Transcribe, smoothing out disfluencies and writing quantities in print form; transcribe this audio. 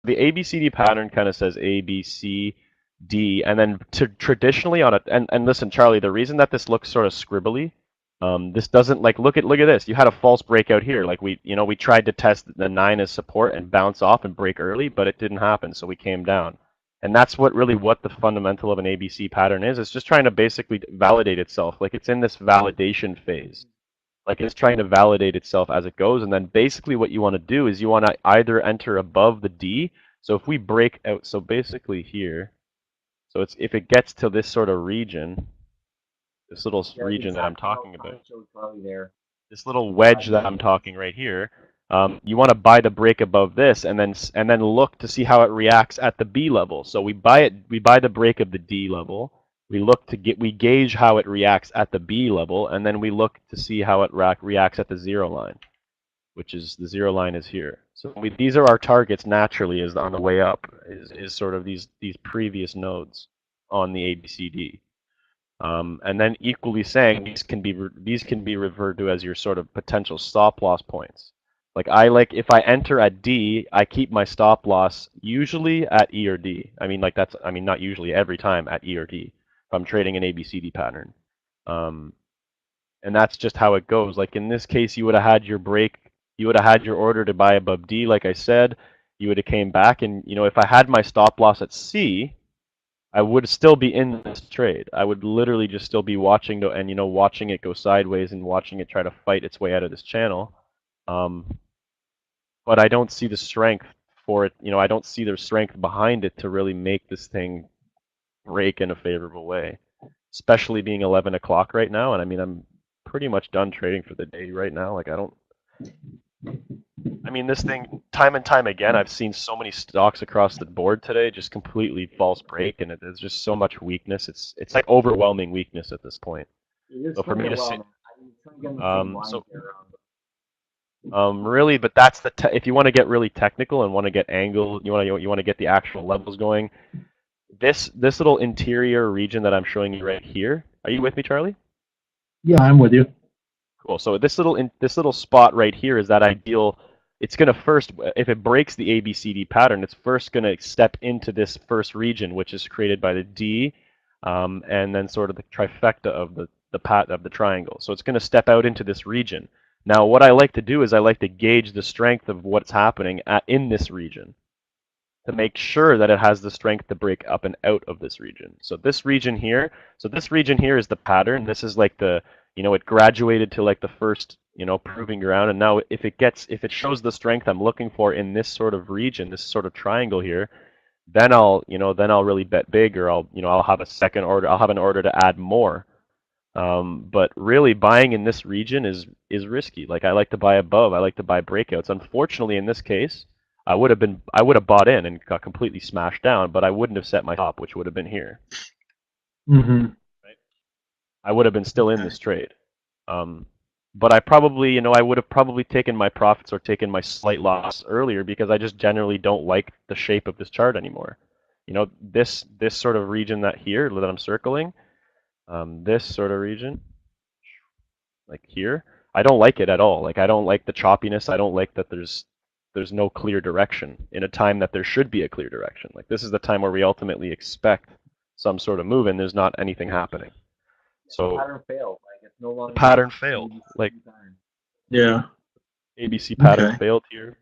the ABCD pattern kind of says A, B, C, D, and then traditionally on a and listen, Charlie, the reason that this looks sort of scribbly, this doesn't like look at this. You had a false breakout here. Like we tried to test the 9 as support and bounce off and break early, but it didn't happen, so we came down. And that's what the fundamental of an ABC pattern is. It's just trying to basically validate itself. Like it's in this validation phase. Like it's trying to validate itself as it goes, and then basically what you want to do is you want to either enter above the D. So if we break out, so basically here, so it's if it gets to this sort of region, this little region that I'm talking about, this little wedge that I'm talking right here, you want to buy the break above this, and then look to see how it reacts at the B level. So we buy the break of the D level. We gauge how it reacts at the B level, and then we look to see how it reacts at the 0 line, which is the 0 line is here. So these are our targets naturally is on the way up, is sort of these previous nodes on the ABCD. And then equally saying these can be referred to as your sort of potential stop loss points. Like if I enter at D, I keep my stop loss usually at E or D. Not usually, every time at E or D. If I'm trading an ABCD pattern. And that's just how it goes. Like in this case, you would have had your break, you would have had your order to buy above D, like I said, you would have came back, and if I had my stop loss at C, I would still be in this trade. I would literally just still be watching watching it go sideways and watching it try to fight its way out of this channel. But I don't see the strength for it. I don't see the strength behind it to really make this thing break in a favorable way, especially being 11 o'clock right now. And I'm pretty much done trading for the day right now. Like this thing, time and time again, I've seen so many stocks across the board today just completely false break, and there's just so much weakness. It's like overwhelming weakness at this point. So for me to see, really, but that's if you want to get really technical and want to get angle, you want to get the actual levels going. This little interior region that I'm showing you right here. Are you with me, Charlie? Yeah, I'm with you. Cool. So this little spot right here is that ideal. It's going to first, if it breaks the ABCD pattern, it's first going to step into this first region, which is created by the D, and then sort of the trifecta of the triangle. So it's going to step out into this region. Now, what I like to do is I like to gauge the strength of what's happening in this region to make sure that it has the strength to break up and out of this region. So this region here is the pattern. This is like it graduated to like the first, proving ground. And now if it shows the strength I'm looking for in this sort of region, this sort of triangle here, then I'll really bet big, or I'll have a second order. I'll have an order to add more. But really buying in this region is risky. Like I like to buy above. I like to buy breakouts. Unfortunately, in this case, I would have bought in and got completely smashed down, but I wouldn't have set my stop, which would have been here. Mm-hmm. Right? I would have been still in this trade. But I probably, I would have probably taken my profits or taken my slight loss earlier because I just generally don't like the shape of this chart anymore. This sort of region that I'm circling, this sort of region, like here, I don't like it at all. Like I don't like the choppiness. I don't like that there's no clear direction in a time that there should be a clear direction. Like this is the time where we ultimately expect some sort of move, and there's not anything happening. So the pattern failed. Like it's no longer pattern failed. Like yeah, ABC pattern failed here.